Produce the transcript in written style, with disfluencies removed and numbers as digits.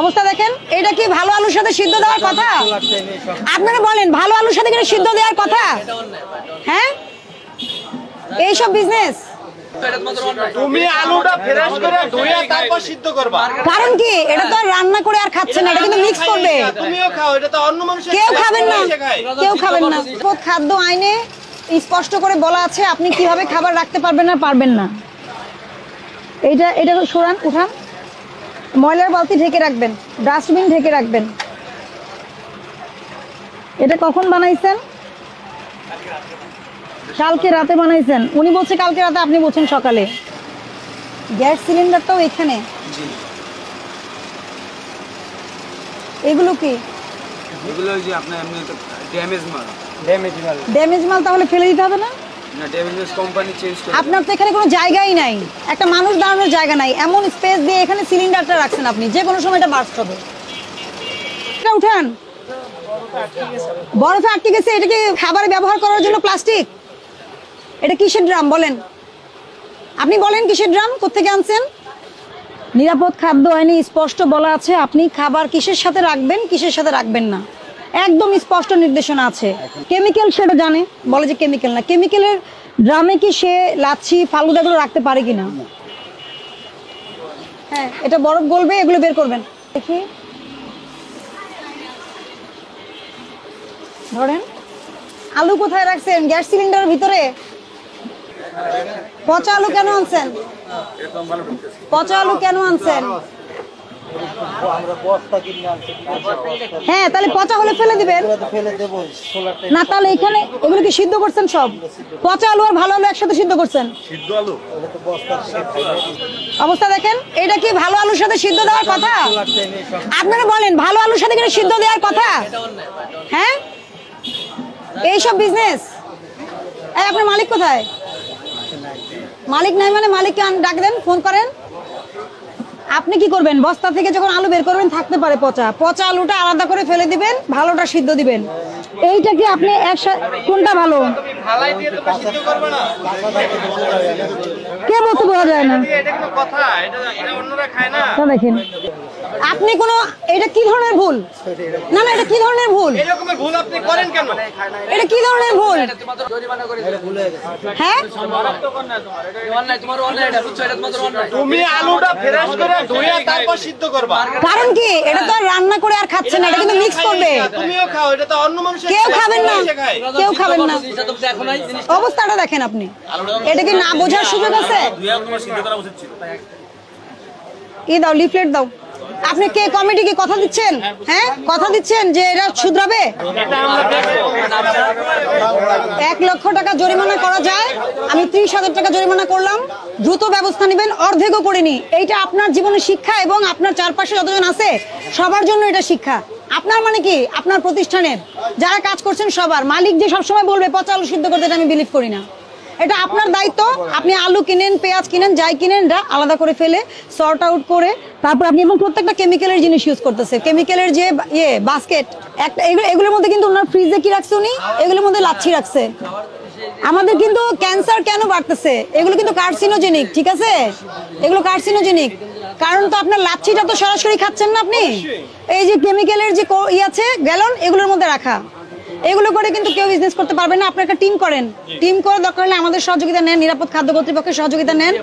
অবস্থা দেখেন, এটা কি ভালো আলুর সাথে সিদ্ধ দেওয়ার কথা? আপনারা বলেন, ভালো আলুর সাথে কি সিদ্ধ দেওয়ার কথা? হ্যাঁ, এইসব বিজনেস। তুমি আলুটা ফ্রেশ করে ধুইয়া তারপর সিদ্ধ করবা। কারণ কি, এটা তো রান্না করে আর খাচ্ছে না, এটা কিন্তু মিক্স করবে। তুমিও খাও, এটা তো অন্য মানুষ কেউ খাবেন না, কেউ খাবেন না। খাদ্য আইনে স্পষ্ট করে বলা আছে আপনি কিভাবে খাবার রাখতে পারবেন না পারবেন না। এটা সরান, উঠান, ময়লার বালতি ঢেকে রাখবেন, ডাস্টবিন ঢেকে রাখবেন। এটা কখন বানাইছেন? কালকে রাতে বানাইছেন। উনি বলছে কালকে রাতে, আপনি বলছেন সকালে। গ্যাস সিলিন্ডারটাও এখানে। এগুলো কি? এগুলো যে আপনার এমনি ড্যামেজ মাল। ড্যামেজ মাল তাহলে ফেলে দিতে হবে না? না, ড্যামেজ কোম্পানি চেঞ্জ করে। আপনার তো এখানে কোনো জায়গাই নাই, একটা মানুষ দাঁড়ানোর জায়গা নাই, এমন স্পেস দিয়ে এখানে সিলিন্ডারটা রাখছেন আপনি, যে কোনো সময় এটা বার্স্ট হবে। এটা উঠান, বরফে আটকে গেছে। এটা কি খাবারে ব্যবহার করার জন্য প্লাস্টিক? এটা কিসের ড্রাম বলেন? আপনি বলেন কিসের ড্রাম, কোত্থেকে আনছেন? নিরাপদ খাদ্য আইনে স্পষ্ট বলা আছে আপনি খাবার কিসের সাথে রাখবেন, কিসের সাথে রাখবেন না, একদম স্পষ্ট নির্দেশনা আছে। কেমিক্যাল সেটা জানে, বলে যে কেমিক্যাল না। কেমিক্যালের ড্রামে কি সে লাচ্ছি ফালুদাগুলো রাখতে পারে কিনা? হ্যাঁ, এটা বরফ গলবে, এগুলো বের করবেন। দেখি, ধরেন আলু কোথায় রাখছেন? গ্যাস সিলিন্ডারের ভিতরে। পচা আলু কেন আনছেন? পচা আলু কেন আনছেন? হ্যাঁ, তাহলে পচা হলে ফেলে দিবেন না। তাহলে এখানে এগুলো কি সিদ্ধ করছেন? সব পচা আলু আর ভালো আলু একসাথে সিদ্ধ করছেন? অবস্থা দেখেন, এটা কি ভালো আলুর সাথে সিদ্ধ দেওয়ার কথা? আপনারা বলেন, ভালো আলুর সাথে কি সিদ্ধ দেওয়ার কথা? হ্যাঁ, এইসব বিজনেস। আপনার মালিক কোথায়? মালিক নাই মানে মালিককে ডাক দেন, ফোন করেন। আপনি কি করবেন? বস্তা থেকে যখন আলু বের করবেন থাকতে পারে পচা, পচা আলুটা আলাদা করে ফেলে দিবেন, ভালোটা সিদ্ধ দিবেন। এইটা কি আপনি কোনটা ভালো? কে বলতে বোঝা যায় না? দেখেন আপনি কোনো, এটা কি ধরনের ভুল? না না, এটা কি ধরনের ভুল? এরকমের ভুল আপনি করেন কেন? এটা কি ধরনের ভুল? হ্যাঁ, তুমি আলুটা ফ্রেশ করে ধুইয়া তারপর সিদ্ধ করবা। কারণ কি, এটা তো রান্না করে আর খাচ্ছে না, এটা কিন্তু মিক্স করবে। তুমিও খাও, এটা তো অন্য মানুষ কেউ খাবেন না, কেউ খাবেন না। অবস্থাটা দেখেন আপনি, এটা কি না বোঝার সুযোগ আছে? কি দাও, লিফলেট দাও। আপনি কে কমিটি কি কথা দিচ্ছেন? হ্যাঁ, কথা দিচ্ছেন যে এটা শুধরাবে। 1 লক্ষ টাকা জরিমানা করা যায়, আমি 30,000 টাকা জরিমানা করলাম। দ্রুত ব্যবস্থা নেবেন, অর্ধেকও করিনি। এইটা আপনার জীবনের শিক্ষা এবং আপনার চারপাশে যতজন আছে সবার জন্য এটা শিক্ষা। আপনার মানে কি, আপনার প্রতিষ্ঠানের যারা কাজ করছেন সবার। মালিক যে সবসময় বলবে পচা আলু সিদ্ধ করতে, এটা আমি বিলিভ করি না। এটা আপনার দায়িত্ব। আপনি আলু কিনেন, পেঁয়াজ কিনেন, যাই কিনেন, এটা আলাদা করে ফেলে সর্ট আউট করে তারপর আপনি, এবং প্রত্যেকটা কেমিক্যালের জিনিস ইউজ করতেছে। কেমিক্যালের যে বাস্কেট একটা, এগুলোর মধ্যে কিন্তু ওনার ফ্রিজে কি রাখছে উনি? এগুলোর মধ্যে লাচ্ছি রাখছে। আমাদের কিন্তু ক্যান্সার কেন বাড়তেছে? এগুলো কিন্তু কার্সিনোজেনিক, ঠিক আছে? এগুলো কার্সিনোজেনিক। কারণ তো আপনার লাচ্ছিটা তো সরাসরি খাচ্ছেন না আপনি, এই যে কেমিক্যালের যে আছে গ্যালন, এগুলোর মধ্যে রাখা। এগুলো করে কিন্তু কেউ বিজনেস করতে পারবে না। আপনার একটা টিম করেন, টিম করে দরকার হলে আমাদের সহযোগিতা নেন, নিরাপদ খাদ্য কর্তৃপক্ষের সহযোগিতা নেন।